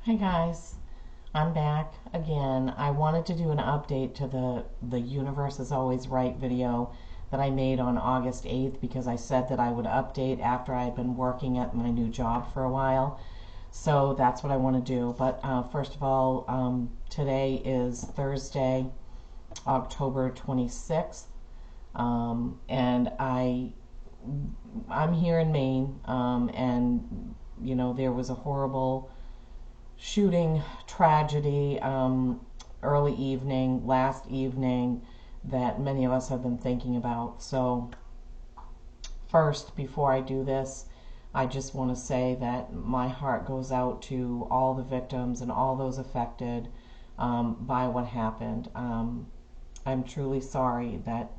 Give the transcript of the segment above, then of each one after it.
Hi guys, I'm back again. I wanted to do an update to the Universe is Always Right video that I made on August 8th because I said that I would update after I had been working at my new job for a while. So that's what I want to do. But first of all, today is Thursday, October 26th, and I'm here in Maine, and you know there was a horrible shooting tragedy last evening that many of us have been thinking about. So first, before I do this, I just want to say that my heart goes out to all the victims and all those affected by what happened. I'm truly sorry that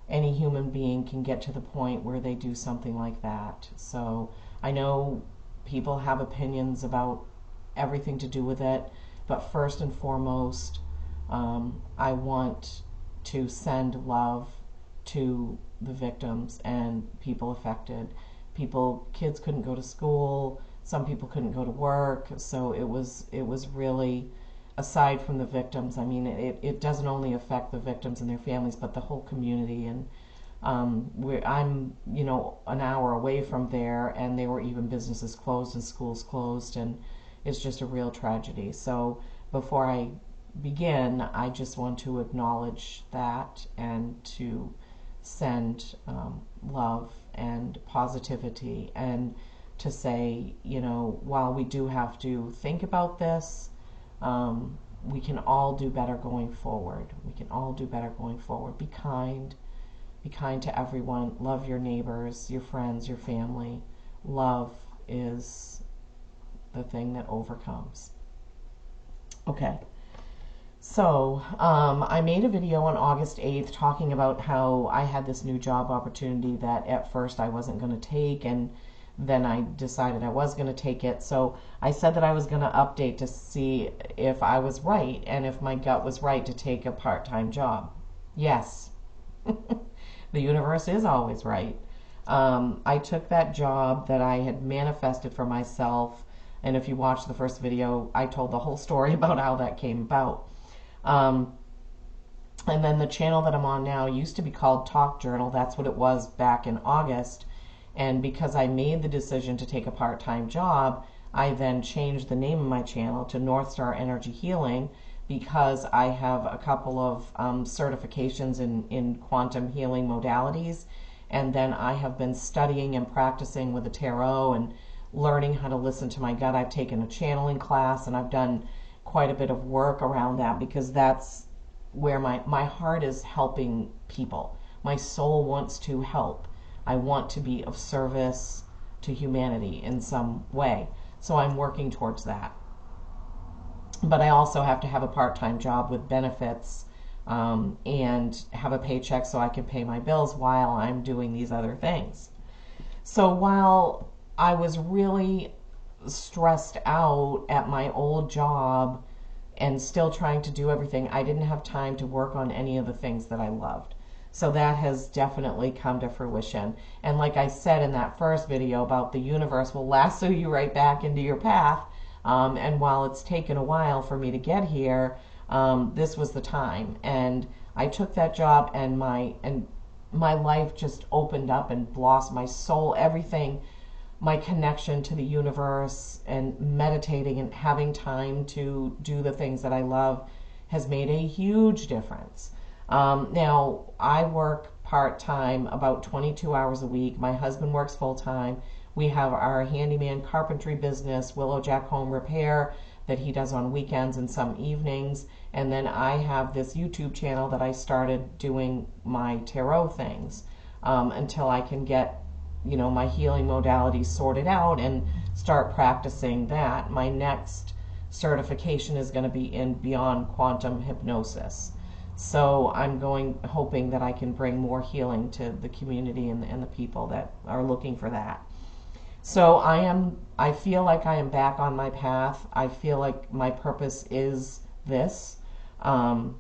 any human being can get to the point where they do something like that. So I know people have opinions about everything to do with it, but first and foremost, I want to send love to the victims and people affected. Kids couldn't go to school, some people couldn't go to work, so it was really, aside from the victims, I mean, it doesn't only affect the victims and their families, but the whole community. And I'm, an hour away from there, and there were even businesses closed and schools closed, and it's just a real tragedy. So before I begin, I just want to acknowledge that and to send love and positivity, and to say, while we do have to think about this, we can all do better going forward. We can all do better going forward. Be kind. Be kind to everyone. Love your neighbors, your friends, your family. Love is the thing that overcomes. Okay, so I made a video on August 8th talking about how I had this new job opportunity that at first I wasn't going to take, and then I decided I was going to take it. So I said that I was going to update to see if I was right and if my gut was right to take a part-time job. Yes, the universe is always right. I took that job that I had manifested for myself. And if you watch the first video, I told the whole story about how that came about. And then the channel that I'm on now used to be called Talk Journal. That's what it was back in August. And because I made the decision to take a part-time job, I then changed the name of my channel to North Star Energy Healing, because I have a couple of certifications in quantum healing modalities. And then I have been studying and practicing with the tarot and learning how to listen to my gut. I've taken a channeling class, and I've done quite a bit of work around that, because that's where my heart is, helping people. My soul wants to help. I want to be of service to humanity in some way. So I'm working towards that. But I also have to have a part-time job with benefits and have a paycheck so I can pay my bills while I'm doing these other things. So while I was really stressed out at my old job and still trying to do everything, I didn't have time to work on any of the things that I loved. So that has definitely come to fruition. And like I said in that first video about the universe will lasso you right back into your path. And while it's taken a while for me to get here, this was the time. And I took that job, and my life just opened up and blossomed. My soul, everything, my connection to the universe and meditating and having time to do the things that I love has made a huge difference. Now, I work part-time, about 22 hours a week. My husband works full-time. We have our handyman carpentry business, Willow Jack Home Repair, that he does on weekends and some evenings. And then I have this YouTube channel that I started doing my tarot things until I can get my healing modalities sorted out and start practicing that. My next certification is going to be in Beyond Quantum Hypnosis. So I'm hoping that I can bring more healing to the community and the people that are looking for that. So I feel like I am back on my path. I feel like my purpose is this, tarot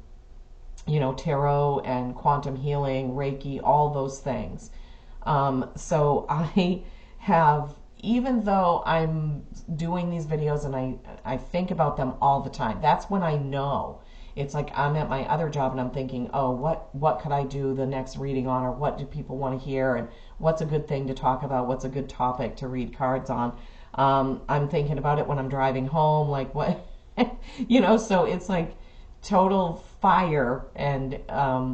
and quantum healing, Reiki, all those things. So I have even though I'm doing these videos and I think about them all the time, that's when I know. It's like I'm at my other job and I'm thinking, oh, what could I do the next reading on, or what do people want to hear, and what's a good thing to talk about, what's a good topic to read cards on. I'm thinking about it when I'm driving home, like what, so it's like total fire and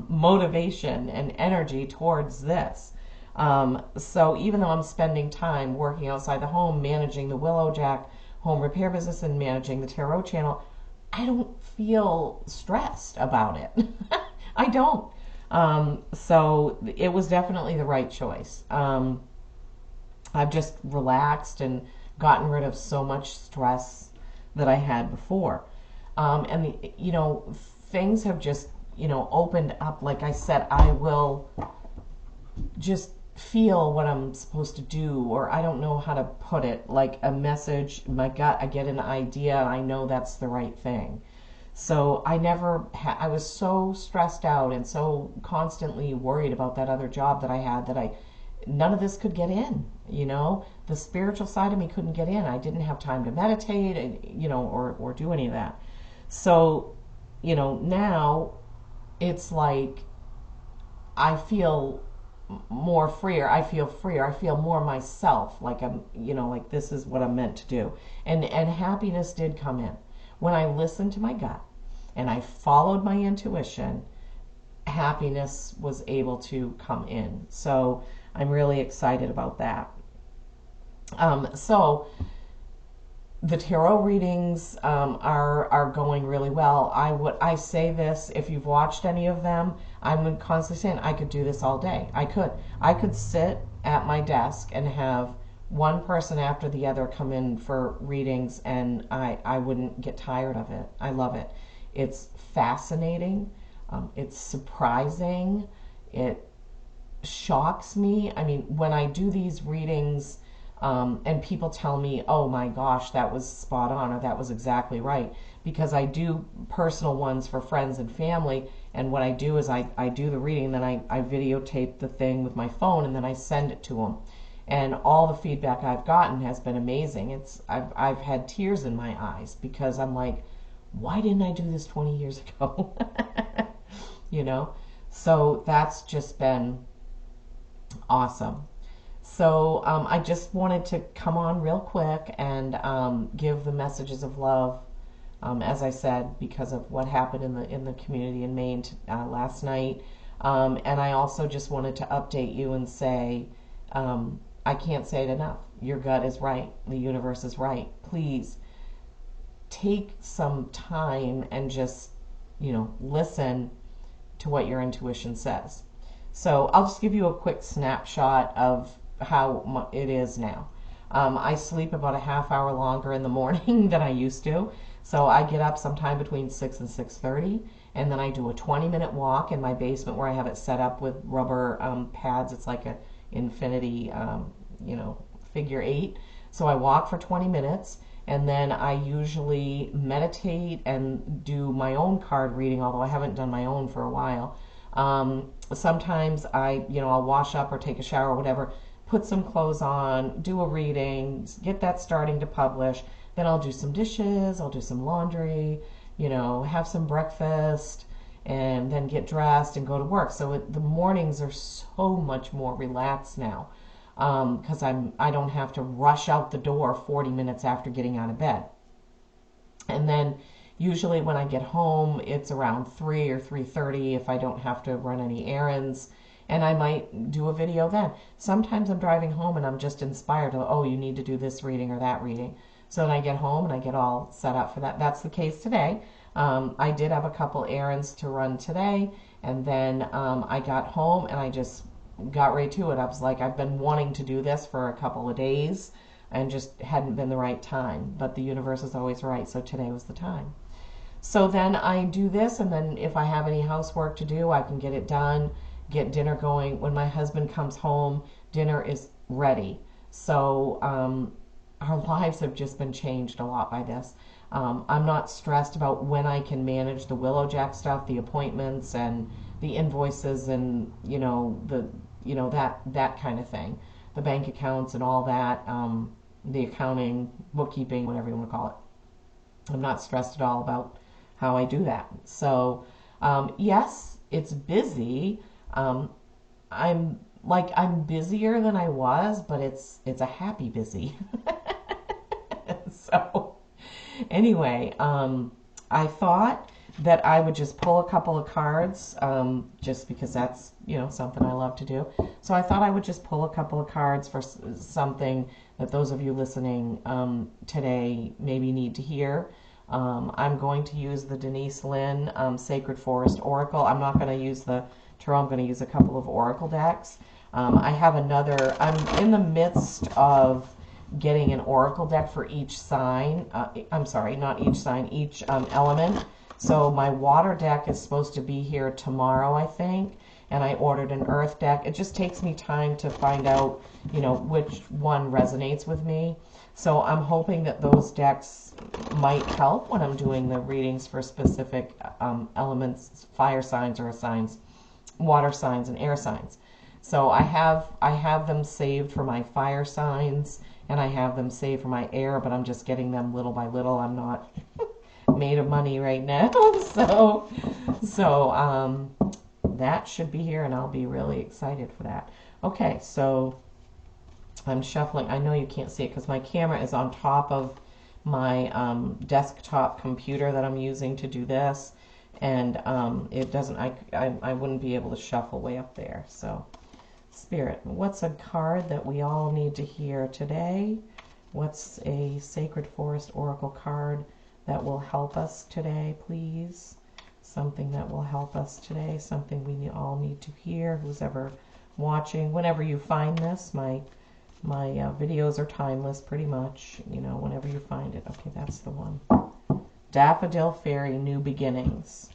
motivation and energy towards this. So even though I'm spending time working outside the home, managing the Willowjack home repair business and managing the tarot channel, I don't feel stressed about it. I don't. So it was definitely the right choice. I've just relaxed and gotten rid of so much stress that I had before. And things have just, opened up. Like I said, I will just feel what I'm supposed to do, or I don't know how to put it, like a message, my gut, I get an idea, and I know that's the right thing. So I was so stressed out and so constantly worried about that other job that I had that none of this could get in, the spiritual side of me couldn't get in. I didn't have time to meditate and, or do any of that. So, now it's like I feel more freer. I feel freer. I feel more myself, like I'm, like this is what I'm meant to do. And happiness did come in. When I listened to my gut and I followed my intuition, happiness was able to come in. So I'm really excited about that. So the tarot readings are going really well. I say this, if you've watched any of them, I'm constantly saying I could do this all day. I could sit at my desk and have one person after the other come in for readings, and I wouldn't get tired of it. I love it. It's fascinating. It's surprising. It shocks me. I mean, when I do these readings, and people tell me, oh my gosh, that was spot on, or that was exactly right, because I do personal ones for friends and family, and what I do is I do the reading, and then I videotape the thing with my phone, and then I send it to them. And all the feedback I've gotten has been amazing. I've had tears in my eyes, because I'm like, why didn't I do this 20 years ago? So that's just been awesome. So I just wanted to come on real quick and give the messages of love, as I said, because of what happened in the community in Maine last night. And I also just wanted to update you and say, I can't say it enough. Your gut is right. The universe is right. Please take some time and just, listen to what your intuition says. So I'll just give you a quick snapshot of how it is now. I sleep about a half hour longer in the morning than I used to. So I get up sometime between 6 and 6:30, and then I do a 20-minute walk in my basement where I have it set up with rubber pads. It's like a infinity, figure 8. So I walk for 20 minutes, and then I usually meditate and do my own card reading, although I haven't done my own for a while. Sometimes I'll wash up or take a shower or whatever, put some clothes on, do a reading, get that starting to publish. Then I'll do some dishes, I'll do some laundry, have some breakfast, and then get dressed and go to work. So the mornings are so much more relaxed now, because I don't have to rush out the door 40 minutes after getting out of bed. And then usually when I get home, it's around 3 or 3:30 if I don't have to run any errands, and I might do a video then. Sometimes I'm driving home and I'm just inspired, oh, you need to do this reading or that reading. So then I get home and I get all set up for that. That's the case today. I did have a couple errands to run today, and then I got home and I just got right to it. I was like, I've been wanting to do this for a couple of days and just hadn't been the right time. But the universe is always right, so today was the time. So then I do this, and then if I have any housework to do, I can get it done, get dinner going. When my husband comes home, dinner is ready. So our lives have just been changed a lot by this. I'm not stressed about when I can manage the Willowjack stuff, the appointments and the invoices and that kind of thing. the bank accounts and all that, the accounting, bookkeeping, whatever you want to call it. I'm not stressed at all about how I do that. So, yes, it's busy. I'm busier than I was, but it's a happy busy. So, anyway, I thought that I would just pull a couple of cards, just because that's, something I love to do. So I thought I would just pull a couple of cards for something that those of you listening today maybe need to hear. I'm going to use the Denise Lynn Sacred Forest Oracle. I'm not going to use the tarot. I'm going to use a couple of Oracle decks. I have another. I'm in the midst of getting an Oracle deck for each sign. I'm sorry, not each sign, each element. So my water deck is supposed to be here tomorrow, I think, and I ordered an earth deck. It just takes me time to find out, which one resonates with me. So I'm hoping that those decks might help when I'm doing the readings for specific elements, fire signs, earth signs, water signs, and air signs. So I have them saved for my fire signs, and I have them saved for my air, but I'm just getting them little by little. I'm not made of money right now. So that should be here, and I'll be really excited for that. Okay, so I'm shuffling. I know you can't see it because my camera is on top of my desktop computer that I'm using to do this, and it doesn't, I wouldn't be able to shuffle way up there. So Spirit, what's a card that we all need to hear today? What's a Sacred Forest Oracle card that will help us today, please? Something that will help us today, something we all need to hear, who's ever watching. Whenever you find this, my videos are timeless pretty much, whenever you find it. Okay, that's the one. Daffodil Fairy, New Beginnings.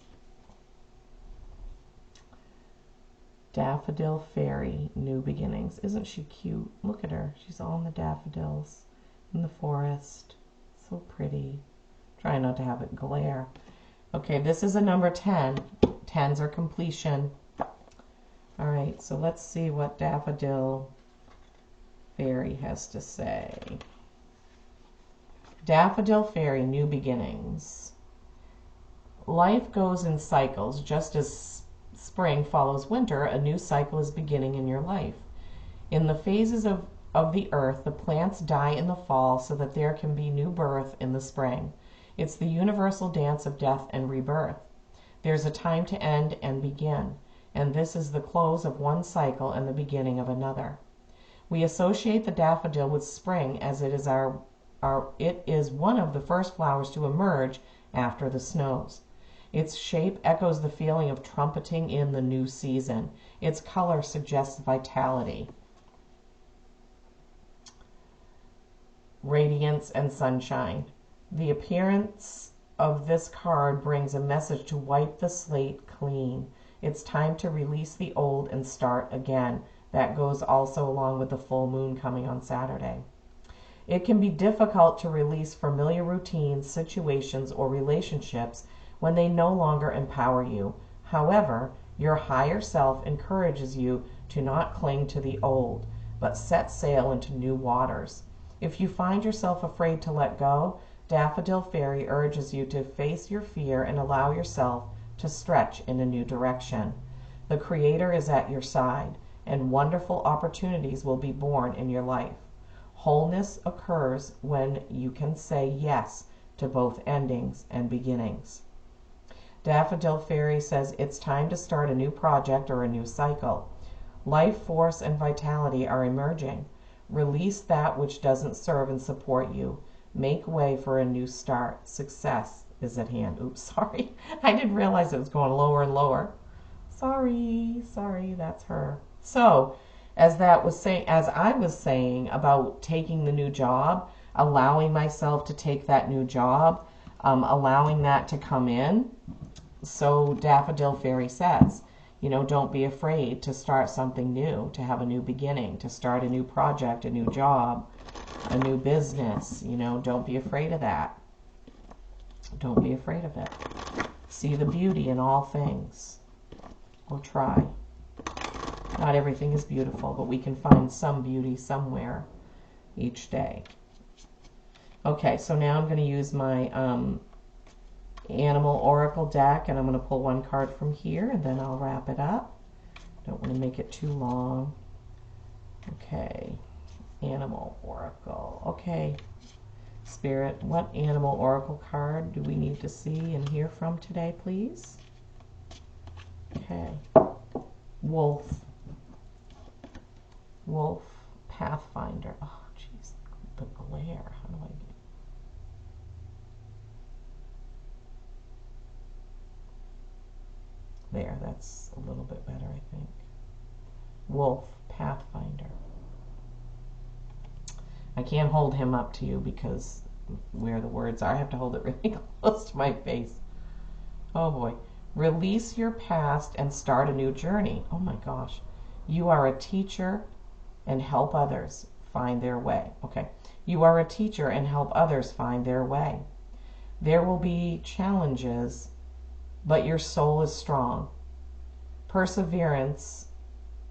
Daffodil Fairy, New Beginnings. Isn't she cute? Look at her. She's all in the daffodils in the forest. So pretty. Try not to have it glare. Okay, this is a number 10. 10s are completion. All right, so let's see what Daffodil Fairy has to say. Daffodil Fairy, New Beginnings. Life goes in cycles. Just as spring follows winter, a new cycle is beginning in your life. In the phases of the earth, the plants die in the fall so that there can be new birth in the spring. It's the universal dance of death and rebirth. There's a time to end and begin, and this is the close of one cycle and the beginning of another. We associate the daffodil with spring as it is one of the first flowers to emerge after the snows. Its shape echoes the feeling of trumpeting in the new season. Its color suggests vitality, radiance, and sunshine. The appearance of this card brings a message to wipe the slate clean. It's time to release the old and start again. That goes also along with the full moon coming on Saturday. It can be difficult to release familiar routines, situations, or relationships when they no longer empower you. However, your higher self encourages you to not cling to the old, but set sail into new waters. If you find yourself afraid to let go, Daffodil Fairy urges you to face your fear and allow yourself to stretch in a new direction. The Creator is at your side, and wonderful opportunities will be born in your life. Wholeness occurs when you can say yes to both endings and beginnings. Daffodil Fairy says it's time to start a new project or a new cycle. Life force and vitality are emerging. Release that which doesn't serve and support you. Make way for a new start. Success is at hand. Oops, sorry. I didn't realize it was going lower and lower. Sorry, that's her. So, as I was saying about taking the new job, allowing myself to take that new job, allowing that to come in. So Daffodil Fairy says, don't be afraid to start something new, to have a new beginning, to start a new project, a new job, a new business. Don't be afraid of that. Don't be afraid of it. See the beauty in all things. Or try. Not everything is beautiful, but we can find some beauty somewhere each day. Okay, so now I'm going to use my Animal Oracle deck, and I'm going to pull one card from here, and then I'll wrap it up. Don't want to make it too long. Okay, Animal Oracle. Okay, Spirit, what Animal Oracle card do we need to see and hear from today, please? Okay, Wolf. Wolf, Pathfinder. Oh, jeez, the glare. How do I get... There, that's a little bit better, I think. Wolf, Pathfinder. I can't hold him up to you because where the words are, I have to hold it really close to my face. Oh boy. Release your past and start a new journey. Oh my gosh. You are a teacher and help others find their way. Okay. You are a teacher and help others find their way. There will be challenges, but your soul is strong. Perseverance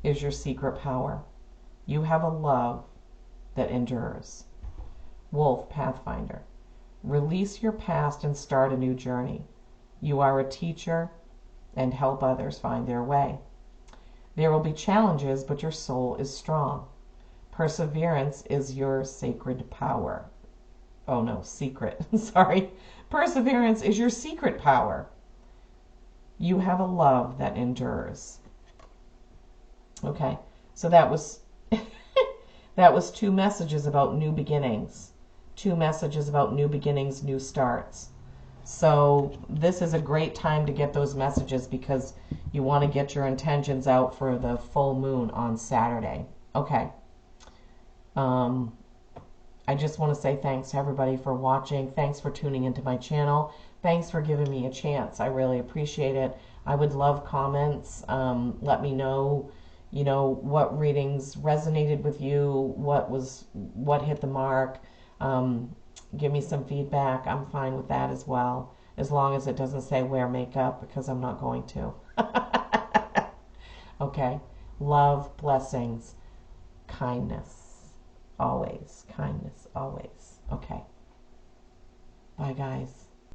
is your secret power. You have a love that endures. Wolf, Pathfinder. Release your past and start a new journey. You are a teacher and help others find their way. There will be challenges, but your soul is strong. Perseverance is your sacred power. Oh no, secret. Sorry. Perseverance is your secret power. You have a love that endures. Okay, so that was that was 2 messages about new beginnings. 2 messages about new beginnings, new starts. So this is a great time to get those messages because you want to get your intentions out for the full moon on Saturday. Okay. I just want to say thanks to everybody for watching. Thanks for tuning into my channel. Thanks for giving me a chance. I really appreciate it. I would love comments. Let me know, what readings resonated with you, what hit the mark. Give me some feedback. I'm fine with that as well, as long as it doesn't say wear makeup, because I'm not going to. Okay. Love, blessings, kindness. Always. Kindness, always. Okay. Bye, guys.